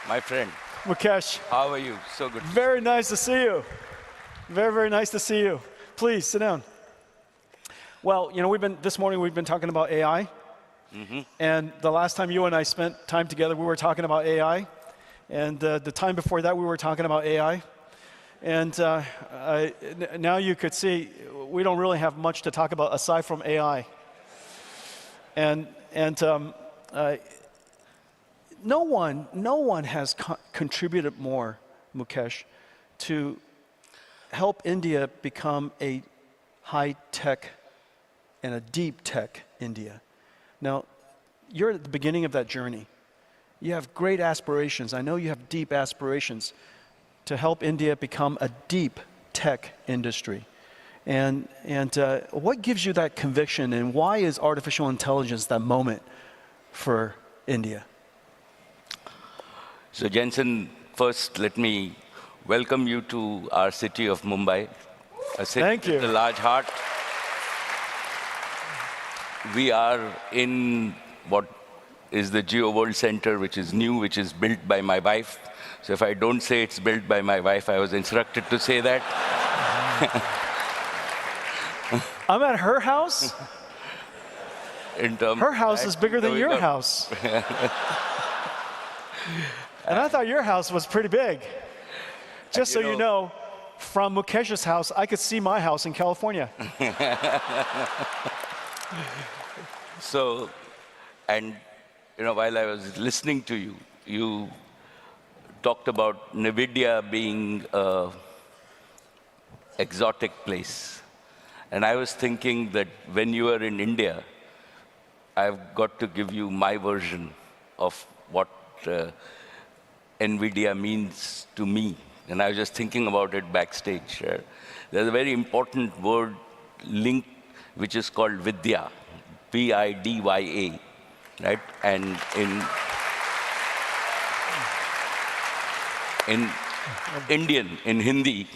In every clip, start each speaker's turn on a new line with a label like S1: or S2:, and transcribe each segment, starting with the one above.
S1: My friend.
S2: Mukesh.
S1: How are you? So good.
S2: Very nice to see you. Very, very nice to see you. Please, sit down. Well, you know, this morning we've been talking about AI. And the last time you and I spent time together, we were talking about AI. And the time before that, we were talking about AI. And now you could see we don't really have much to talk about aside from AI. And no one has contributed more, Mukesh, to help India become a high-tech and a deep-tech India. Now, you're at the beginning of that journey. You have great aspirations. I know you have deep aspirations to help India become a deep tech industry. And what gives you that conviction, and why is artificial intelligence that moment for India?
S1: So Jensen, first let me welcome you to our city of Mumbai, a city with a large heart. We are in what is the Geo World Center, which is new, which is built by my wife. So if I don't say it's built by my wife, I was instructed to say that.
S2: I'm at her house? Her house is bigger than your house. And I thought your house was pretty big. Just so you know, from Mukesh's house, I could see my house in California.
S1: So, and you know, while I was listening to you, you talked about NVIDIA being an exotic place. And I was thinking that when you are in India, I've got to give you my version of what NVIDIA means to me. And I was just thinking about it backstage. There's a very important word link which is called Vidya, V-I-D-Y-A, right? And in Indian, in Hindi,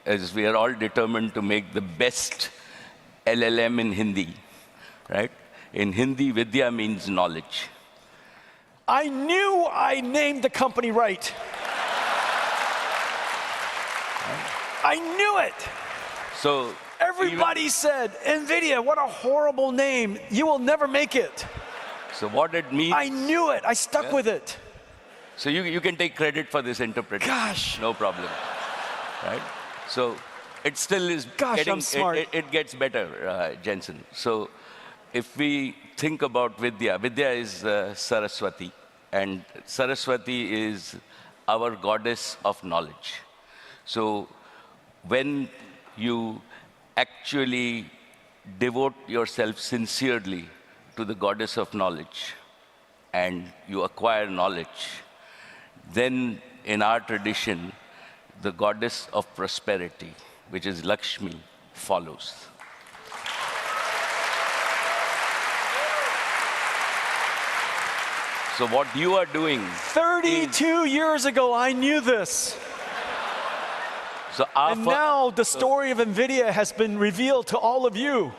S1: as we are all determined to make the best LLM in Hindi, right? In Hindi, Vidya means knowledge.
S2: I knew I named the company right. I knew it.
S1: So
S2: everybody said, NVIDIA, what a horrible name. You will never make it.
S1: So what it means...
S2: I knew it. I stuck with it.
S1: So you can take credit for this interpretation.
S2: Gosh.
S1: No problem. Right? So it still is
S2: I'm smart.
S1: It gets better, Jensen. So if we think about Vidya, Vidya is Saraswati. And Saraswati is our goddess of knowledge. So when you actually devote yourself sincerely to the goddess of knowledge and you acquire knowledge, then in our tradition, the goddess of prosperity, which is Lakshmi, follows. So what you are doing...
S2: 32 years ago, I knew this.
S1: So
S2: and now the story of NVIDIA has been revealed to all of you.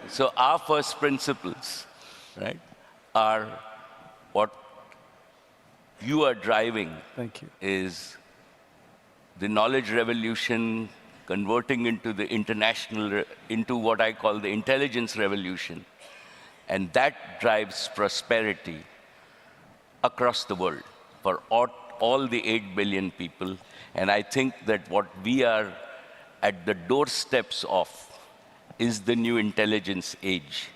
S1: So our first principles, right, are what you are driving.
S2: Thank you.
S1: Is the knowledge revolution converting into the into what I call the intelligence revolution. And that drives prosperity across the world for all the 8 billion people. And I think that what we are at the doorsteps of is the new intelligence age.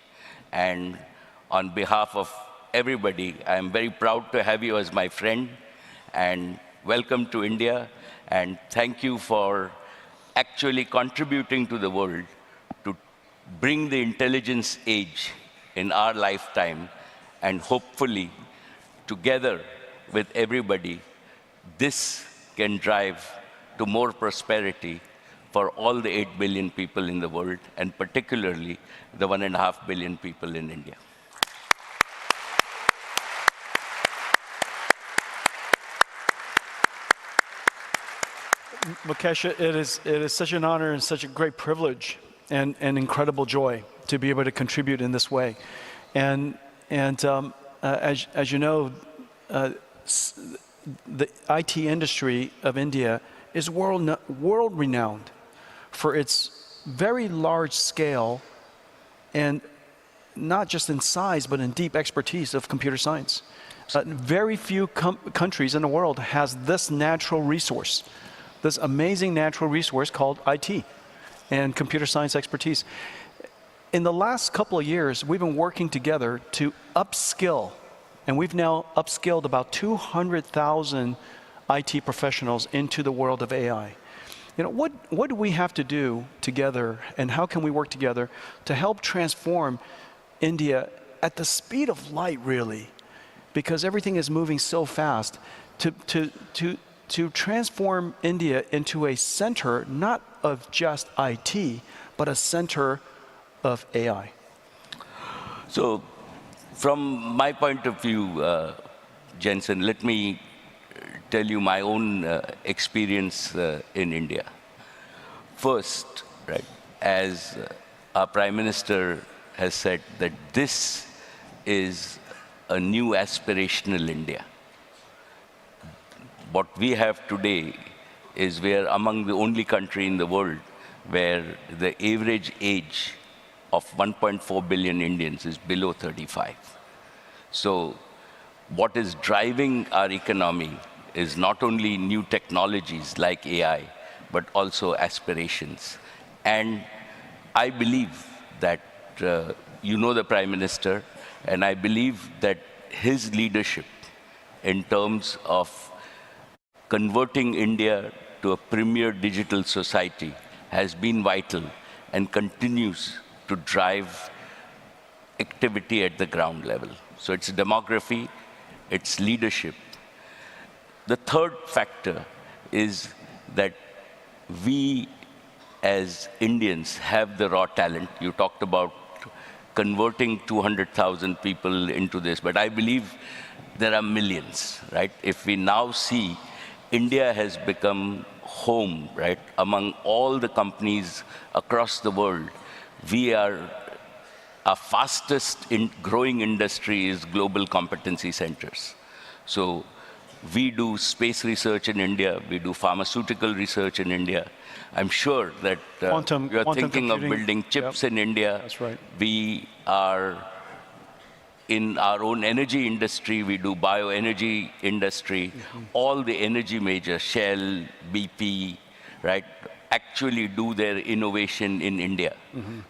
S1: And on behalf of everybody, I am very proud to have you as my friend. And welcome to India. And thank you for actually contributing to the world to bring the intelligence age in our lifetime. And hopefully, together with everybody, this can drive to more prosperity for all the 8 billion people in the world, and particularly the 1.5 billion people in India.
S2: Mukesh, it is such an honor and such a great privilege and incredible joy to be able to contribute in this way. And as you know, the IT industry of India is world renowned for its very large scale and not just in size, but in deep expertise of computer science. Very few countries in the world has this natural resource, this amazing natural resource called IT and computer science expertise. In the last couple of years, we've been working together to upskill, and we've now upskilled about 200,000 IT professionals into the world of AI. You know, what do we have to do together, and how can we work together to help transform India at the speed of light, really? Because everything is moving so fast, to transform India into a center, not of just IT, but a center of AI.
S1: So, from my point of view, Jensen, let me tell you my own experience in India. First, right, as our Prime Minister has said, that this is a new aspirational India. What we have today is we are among the only country in the world where the average age of 1.4 billion Indians is below 35. So what is driving our economy is not only new technologies like AI, but also aspirations. And I believe that, you know the Prime Minister, and I believe that his leadership in terms of converting India to a premier digital society has been vital and continues to drive activity at the ground level. So it's demography, it's leadership. The third factor is that we as Indians have the raw talent. You talked about converting 200,000 people into this, but I believe there are millions, right? If we now see India has become home, right, among all the companies across the world, our fastest growing industry is global competency centers. So we do space research in India, we do pharmaceutical research in India. I'm sure that you're thinking of building chips in India.
S2: That's right.
S1: We are in our own energy industry, we do bioenergy industry. All the energy majors, Shell, BP, right, actually do their innovation in India.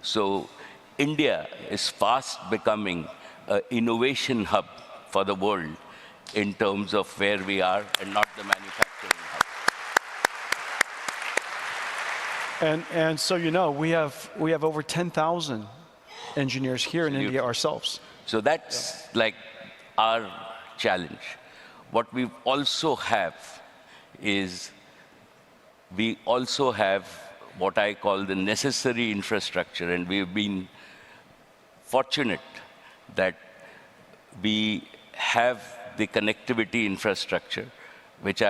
S1: So India is fast becoming an innovation hub for the world in terms of where we are and not the manufacturing hub.
S2: And so, you know, we have over 10,000 engineers here in India ourselves.
S1: So that's like our challenge. What we also have is, we also have what I call the necessary infrastructure, and we've been fortunate that we have the connectivity infrastructure, which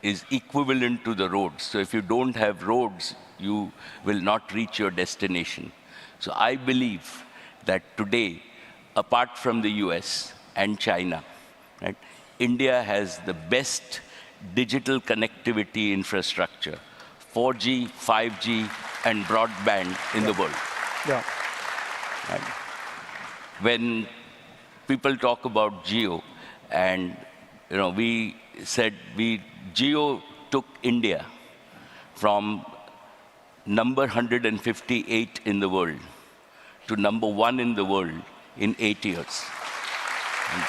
S1: is equivalent to the roads. So if you don't have roads, you will not reach your destination. So I believe that today, apart from the US and China, right, India has the best digital connectivity infrastructure, 4G, 5G, and broadband in the world.
S2: Yeah.
S1: Right? When people talk about Geo, and you know, we said Geo took India from number 158 in the world to number 1 in the world in 8 years. And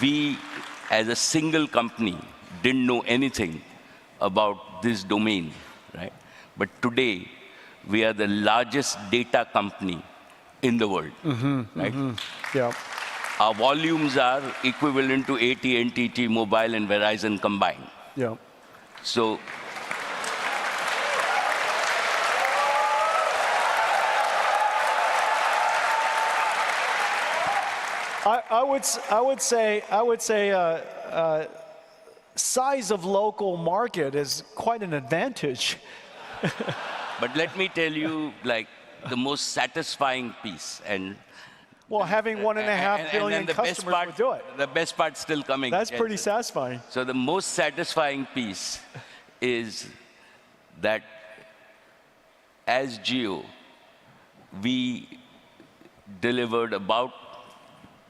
S1: we, as a single company, didn't know anything about this domain, right? But today, we are the largest data company in the world, right?
S2: Yeah.
S1: Our volumes are equivalent to AT&T, T-Mobile, and Verizon combined.
S2: Yeah.
S1: So,
S2: I would say size of local market is quite an advantage.
S1: but let me tell you, like, the most satisfying piece, and
S2: Well, having 1.5 billion
S1: the best
S2: customers
S1: part,
S2: would do it.
S1: the best part's still coming.
S2: That's pretty
S1: Jensen.
S2: satisfying.
S1: So the most satisfying piece is that as Geo, we delivered about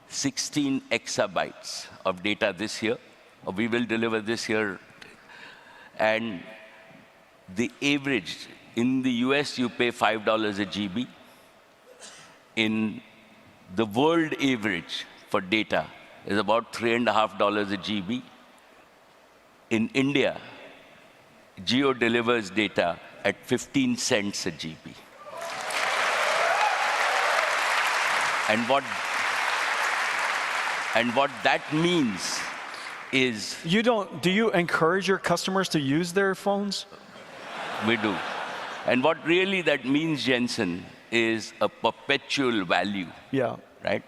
S1: 16 exabytes of data this year, or we will deliver this year. And the average, in the US, you pay $5 a GB. In the world average for data is about $3.50 a GB. In India, Geo delivers data at 15 cents a GB. And what that means is...
S2: Do you encourage your customers to use their phones?
S1: We do. And what really that means, Jensen, is a perpetual value.
S2: Yeah.
S1: Right?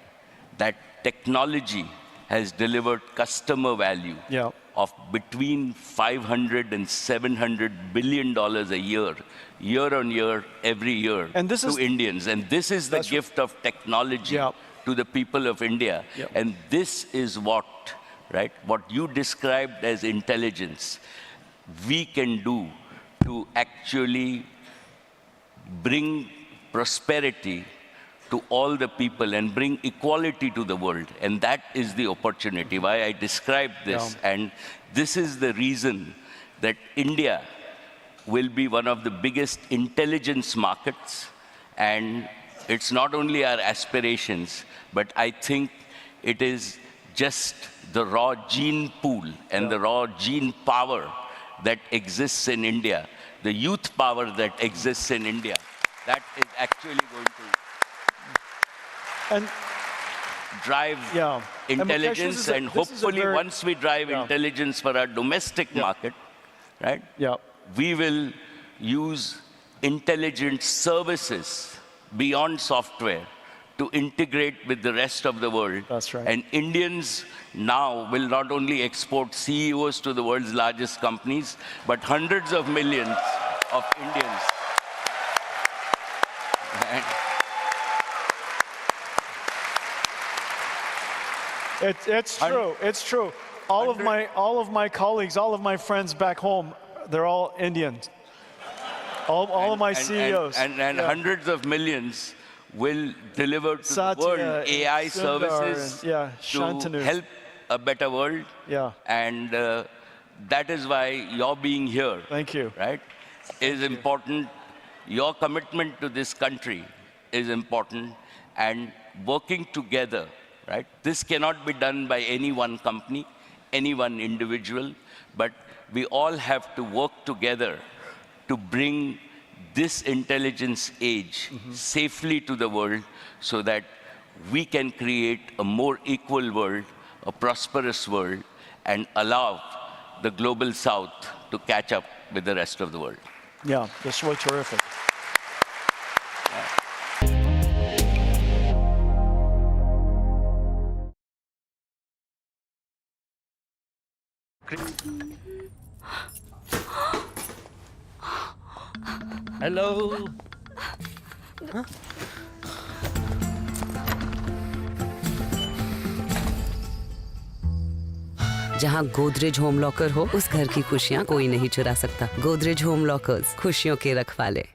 S1: That technology has delivered customer value
S2: Yeah.
S1: of between $500 and $700 billion a year, year on year, every year,
S2: And this
S1: to
S2: is-
S1: Indians. And this is the
S2: That's-
S1: gift of technology
S2: Yeah.
S1: to the people of India.
S2: Yeah.
S1: And this is what you described as intelligence, we can do to actually bring prosperity to all the people and bring equality to the world. And that is the opportunity, why I described this.
S2: Yeah.
S1: And this is the reason that India will be one of the biggest intelligence markets. And it's not only our aspirations, but I think it is just the raw gene pool and the raw gene power that exists in India, the youth power that exists in India, that is actually going to
S2: And
S1: drive
S2: Yeah. And Mukesh,
S1: intelligence.
S2: this is a-
S1: And
S2: this is a
S1: hopefully,
S2: very-
S1: once we drive
S2: Yeah.
S1: intelligence for our domestic market, right,
S2: yeah.
S1: we will use intelligent services beyond software to integrate with the rest of the world.
S2: That's right.
S1: And Indians now will not only export CEOs to the world's largest companies, but hundreds of millions of Indians. And
S2: It's true. It's true. All of my colleagues, all of my friends back home, they're all Indians. All of my CEOs.
S1: And
S2: Yeah.
S1: hundreds of millions will deliver to
S2: Satya
S1: the world
S2: and
S1: AI
S2: Sundar
S1: services
S2: and, yeah,
S1: to
S2: Shantanu.
S1: help a better world.
S2: Yeah.
S1: And that is why your being here,
S2: Thank you.
S1: right, is important. Your commitment to this country is important. And working together, right? This cannot be done by any one company, any one individual, but we all have to work together to bring this intelligence age safely to the world so that we can create a more equal world, a prosperous world, and allow the global south to catch up with the rest of the world.
S2: Yeah, that's really terrific.
S1: Hello.
S3: जहाँ Godrej home locker हो उस घर की खुशियाँ कोई नहीं चुरा सकता। गोदरेज होम लॉकर्स, खुशियों के रखवाले।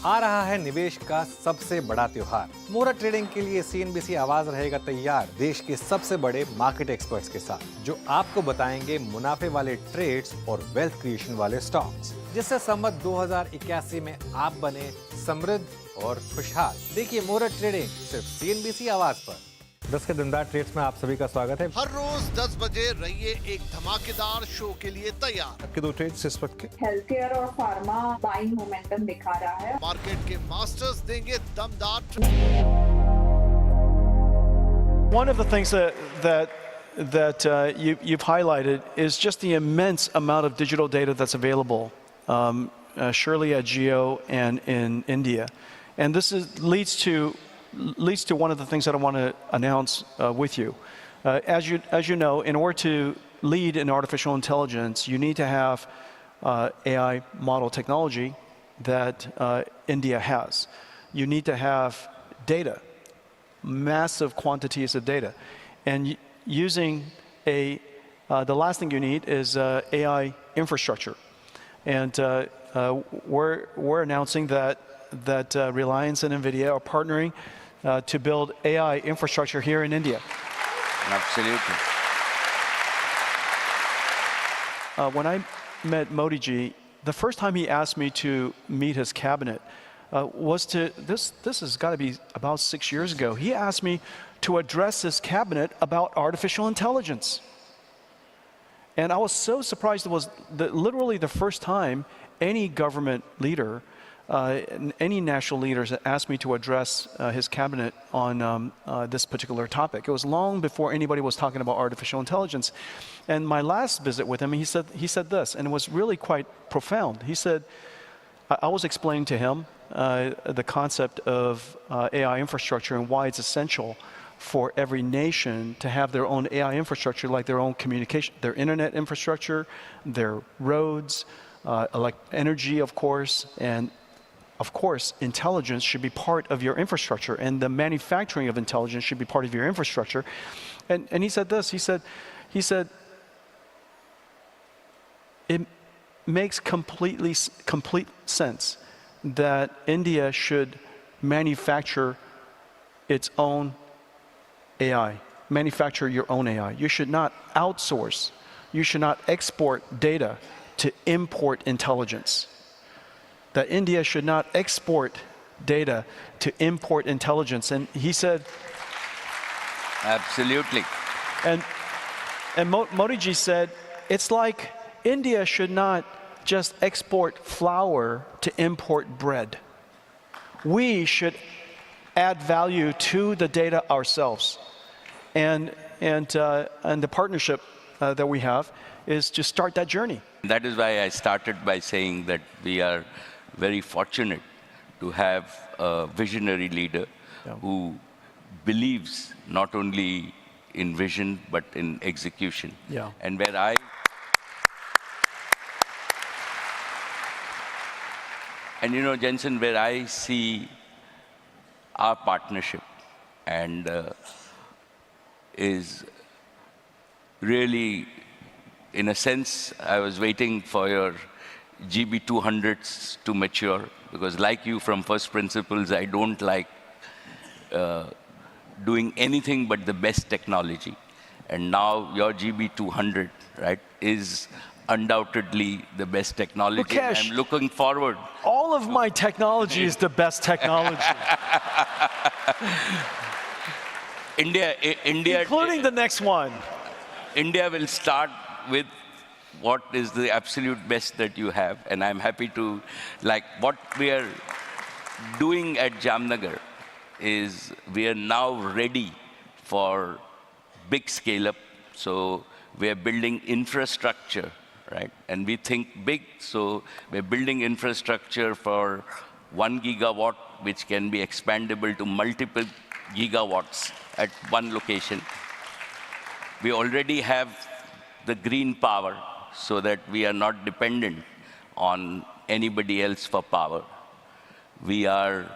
S4: आ रहा है निवेश का सबसे बड़ा त्योहार। मुहूर्त ट्रेडिंग के लिए सीएनबीसी आवाज रहेगा तैयार देश के सबसे बड़े मार्केट एक्सपर्ट्स के साथ, जो आपको बताएंगे मुनाफे वाले ट्रेड्स और वेल्थ क्रिएशन वाले स्टॉक्स, जिससे संवत 2081 में आप बने समृद्ध और खुशहाल। देखिए मुहूर्त ट्रेडिंग सिर्फ सीएनबीसी आवाज पर। 10 के दिनदार ट्रेड्स में आप सभी का स्वागत है।
S5: हर रोज 10 बजे रहिए एक धमाकेदार शो के लिए तैयार।
S4: आपके दो ट्रेड्स इस वक्त के
S6: हेल्थ केयर और फार्मा बाइंग मोमेंटम दिखा रहा है।
S5: मार्केट के मास्टर्स देंगे दमदार।
S2: One of the things that you've highlighted is just the immense amount of digital data that's available, surely at Geo and in India, and this leads to one of the things that I want to announce with you. As you know, in order to lead in artificial intelligence, you need to have AI model technology that India has. You need to have data, massive quantities of data, and using the last thing you need is AI infrastructure, and we're announcing that Reliance and NVIDIA are partnering to build AI infrastructure here in India.
S1: Absolutely.
S2: When I met Modi ji, the first time he asked me to meet his cabinet was this has got to be about 6 years ago. He asked me to address his cabinet about artificial intelligence. And I was so surprised. It was literally the first time any government leader, any national leaders asked me to address his cabinet on this particular topic. It was long before anybody was talking about artificial intelligence. And my last visit with him, he said this, and it was really quite profound. He said, I was explaining to him the concept of AI infrastructure and why it's essential for every nation to have their own AI infrastructure, like their own communication, their internet infrastructure, their roads, like energy, of course, and of course, intelligence should be part of your infrastructure, and the manufacturing of intelligence should be part of your infrastructure. And he said this, he said, it makes complete sense that India should manufacture its own AI, manufacture your own AI. You should not outsource, you should not export data to import intelligence. That India should not export data to import intelligence. And he said,
S1: Absolutely.
S2: and Modi ji said, it's like India should not just export flour to import bread. We should add value to the data ourselves. And the partnership that we have is to start that journey.
S1: That is why I started by saying that we are very fortunate to have a visionary leader who believes not only in vision but in execution.
S2: Yeah.
S1: And you know, Jensen, where I see our partnership and is really, in a sense, I was waiting for your GB200s to mature, because like you, from first principles, I don't like doing anything but the best technology. And now your GB200, right, is undoubtedly the best technology.
S2: Mukesh,
S1: I'm looking forward.
S2: All of my technology is the best technology.
S1: India,
S2: including the next one.
S1: India will start with what is the absolute best that you have, and I'm happy to, like what we are doing at Jamnagar is we are now ready for big scale up. So we are building infrastructure, right? And we think big, so we're building infrastructure for 1 gigawatt, which can be expandable to multiple gigawatts at one location. We already have the green power, so that we are not dependent on anybody else for power. We are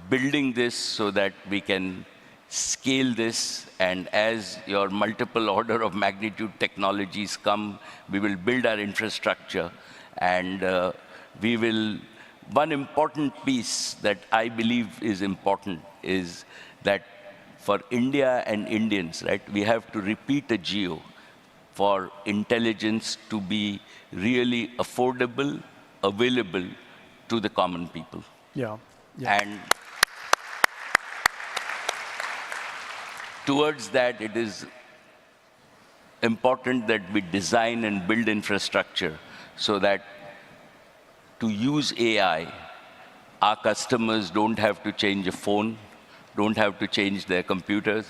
S1: building this so that we can scale this, and as your multiple order of magnitude technologies come, we will build our infrastructure, and we will one important piece that I believe is important is that for India and Indians, right, we have to repeat a geo for intelligence to be really affordable, available to the common people.
S2: Yeah. Yeah.
S1: And towards that, it is important that we design and build infrastructure so that to use AI, our customers don't have to change a phone, don't have to change their computers,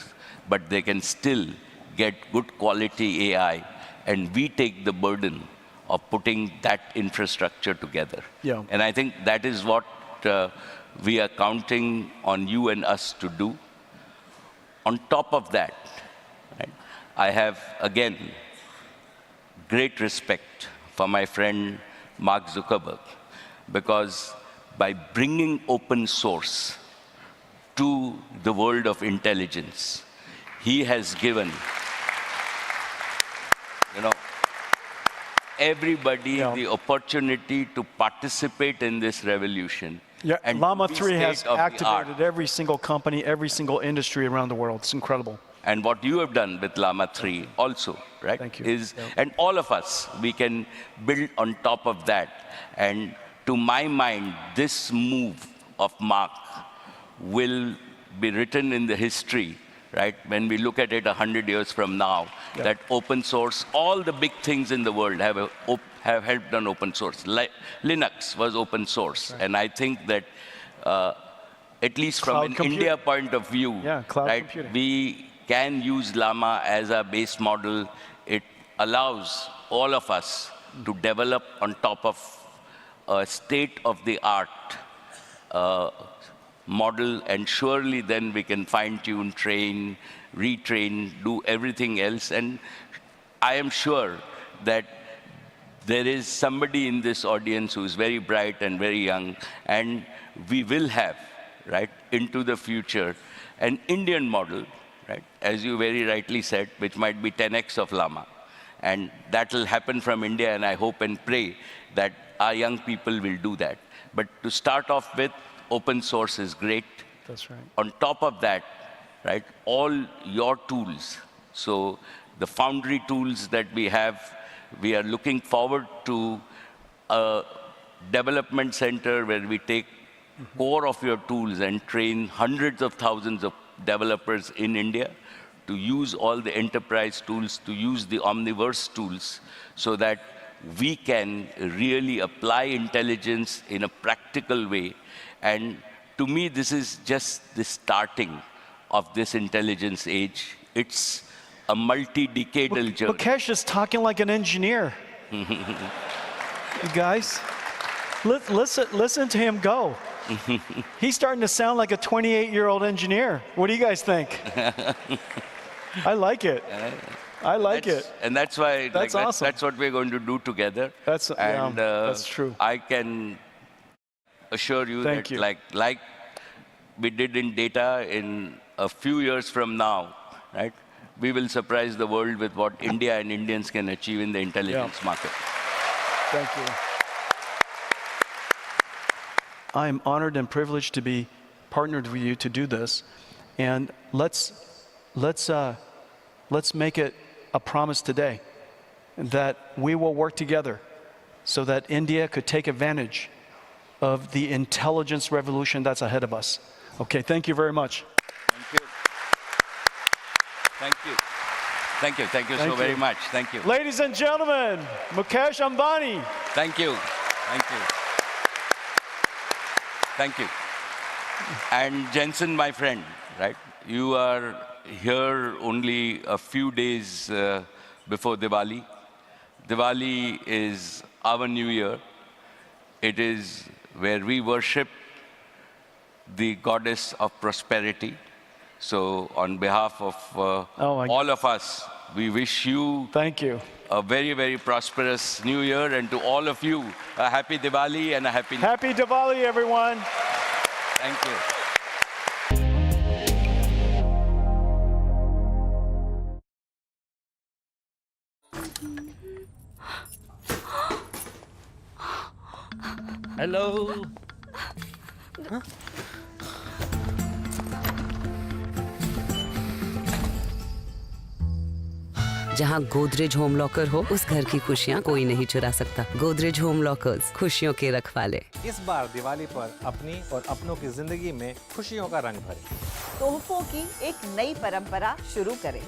S1: but they can still get good quality AI, and we take the burden of putting that infrastructure together.
S2: Yeah.
S1: And I think that is what we are counting on you and us to do. On top of that, right, I have, again, great respect for my friend Mark Zuckerberg, because by bringing open source to the world of intelligence, he has given, everybody the opportunity to participate in this revolution.
S2: Yeah,
S1: and
S2: Llama
S1: be
S2: 3 has
S1: state-of-the-art.
S2: activated every single company, every single industry around the world. It's incredible.
S1: And what you have done with Llama 3 also, right?
S2: Thank you.
S1: Is,
S2: Yeah.
S1: and all of us, we can build on top of that. And to my mind, this move of Mark will be written in the history, right? When we look at it 100 years from now, that open source, all the big things in the world have helped on open source. Linux was open source. Right. And I think that at least from an India point of view, right, computing, we can use Llama as a base model. It allows all of us to develop on top of a state-of-the-art model, and surely then we can fine-tune, train, retrain, do everything else. And I am sure that there is somebody in this audience who is very bright and very young, and we will have, right, into the future, an Indian model, right, as you very rightly said, which might be 10x of Llama. And that will happen from India, and I hope and pray that our young people will do that. But to start off with, open source is great.
S2: That's right.
S1: On top of that, right, all your tools, so the Foundry tools that we have, we are looking forward to a development center where we take core of your tools and train hundreds of thousands of developers in India to use all the enterprise tools, to use the Omniverse tools, so that we can really apply intelligence in a practical way. And to me, this is just the starting of this intelligence age. It's a multi-decadal journey.
S2: Mukesh is talking like an engineer. You guys, listen to him go. He's starting to sound like a 28-year-old engineer. What do you guys think? I like it. I like it.
S1: And that's why
S2: that's awesome.
S1: That's what we're going to do together.
S2: That's true.
S1: I can assure you that like we did in data, in a few years from now, right, we will surprise the world with what India and Indians can achieve in the intelligence market.
S2: Thank you. I am honored and privileged to be partnered with you to do this, and let's make it a promise today that we will work together so that India could take advantage of the intelligence revolution that's ahead of us. Okay, thank you very much.
S1: Thank you. Thank you. Thank you. Thank you so very much. Thank you.
S2: Ladies and gentlemen, Mukesh Ambani.
S1: Thank you. Thank you. Thank you. And Jensen, my friend, right? You are here only a few days before Diwali. Diwali is our new year. It is where we worship the goddess of prosperity. So on behalf of all of us, we wish you a very, very prosperous new year, and to all of you, a happy Diwali and a happy
S2: Diwali, everyone.
S1: Thank you.
S7: Hello.
S3: जहाँ Godrej home locker हो, उस घर की खुशियाँ कोई नहीं चुरा सकता। गोदरेज होम लॉकर्स, खुशियों के रखवाले।
S4: इस बार दिवाली पर अपनी और अपनों की जिंदगी में खुशियों का रंग भरें।
S7: तोहफों की एक नई परंपरा शुरू करें।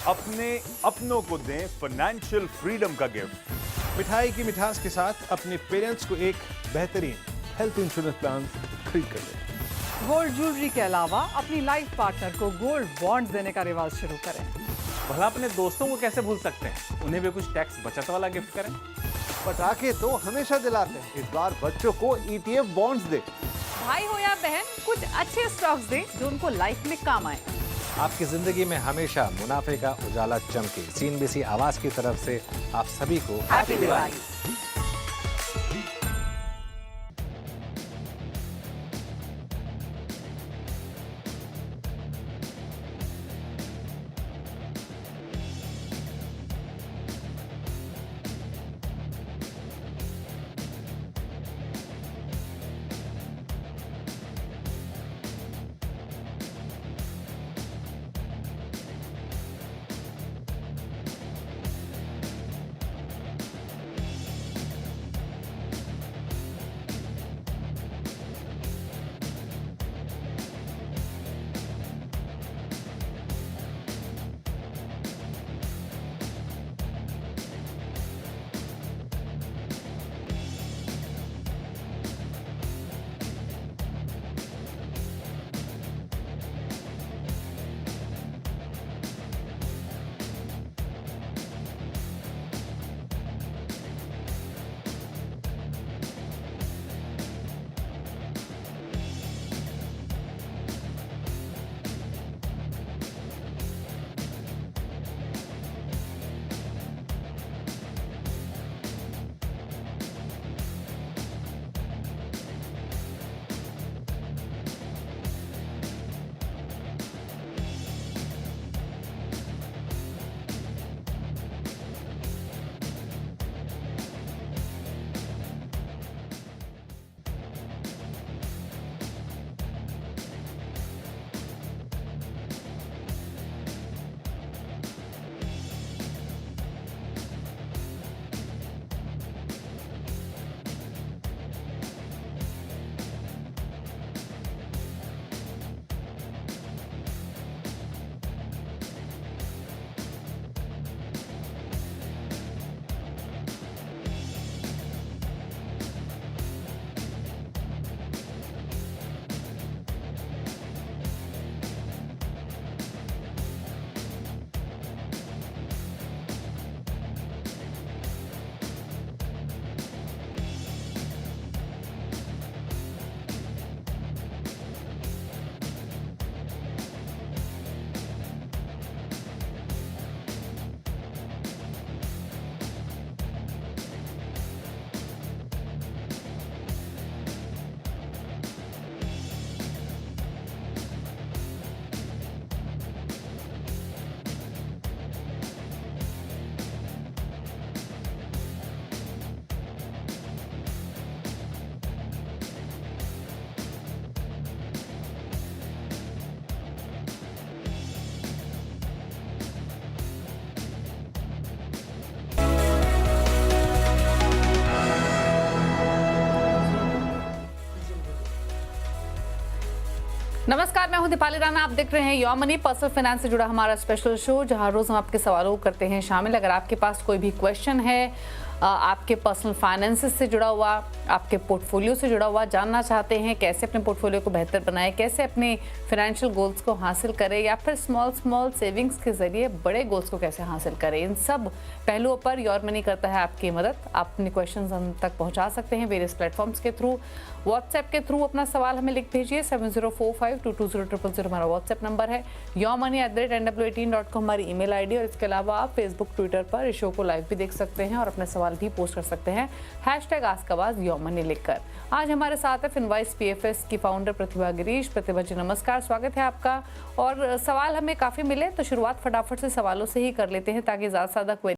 S8: अपने अपनों को दें फाइनेंशियल फ्रीडम का गिफ्ट।
S9: मिठाई की मिठास के साथ अपने पेरेंट्स को एक बेहतरीन हेल्थ इंश्योरेंस प्लान खरीद कर दें।
S10: गोल्ड ज्वेलरी के अलावा अपनी लाइफ पार्टनर को गोल्ड बॉन्ड्स देने का रिवाज शुरू करें।
S9: भला अपने दोस्तों को कैसे भूल सकते हैं, उन्हें भी कुछ टैक्स बचत वाला गिफ्ट करें।
S11: पटाखे तो हमेशा दिलाते हैं, इस बार बच्चों को ETF बॉन्ड्स दे।
S10: भाई हो या बहन, कुछ अच्छे स्टॉक्स दें जो उनको लाइफ में काम आए।
S4: आपकी जिंदगी में हमेशा मुनाफे का उजाला चमके। CNBC आवाज की तरफ से आप सभी को
S7: हैप्पी दिवाली।
S10: नमस्कार, मैं हूं दीपाली राणा। आप देख रहे हैं योर मनी, पर्सनल फाइनेंस से जुड़ा हमारा स्पेशल शो, जहां रोज हम आपके सवालों को करते हैं शामिल। अगर आपके पास कोई भी क्वेश्चन है, आपके पर्सनल फाइनेंसेस से जुड़ा हुआ, आपके पोर्टफोलियो से जुड़ा हुआ, जानना चाहते हैं कैसे अपने पोर्टफोलियो को बेहतर बनाएं, कैसे अपने फाइनेंशियल गोल्स को हासिल करें, या फिर स्मॉल सेविंग्स के जरिए बड़े गोल्स को कैसे हासिल करें, इन सब पहलुओं पर योर मनी करता है आपकी मदद। आप अपने क्वेश्चंस हम तक पहुंचा सकते हैं वेरियस प्लेटफॉर्म्स के थ्रू। व्हाट्सएप के थ्रू अपना सवाल हमें लिख भेजिए। 7045220000 हमारा व्हाट्सएप नंबर है। yourmoney@nw18.com हमारी ईमेल आईडी। और इसके अलावा आप फेसबुक, ट्विटर पर इस शो को लाइव भी देख सकते हैं और अपने सवाल भी पोस्ट कर सकते हैं #AskAwaaz योर मनी लिखकर। आज हमारे साथ है फिनवाइस PFS की फाउंडर प्रतिभा गिरीश। प्रतिभा जी नमस्कार, स्वागत है आपका। और सवाल हमें काफ़ी मिले तो शुरुआत फटाफट से सवालों से ही कर लेते हैं ताकि ज़्यादा से ज़्यादा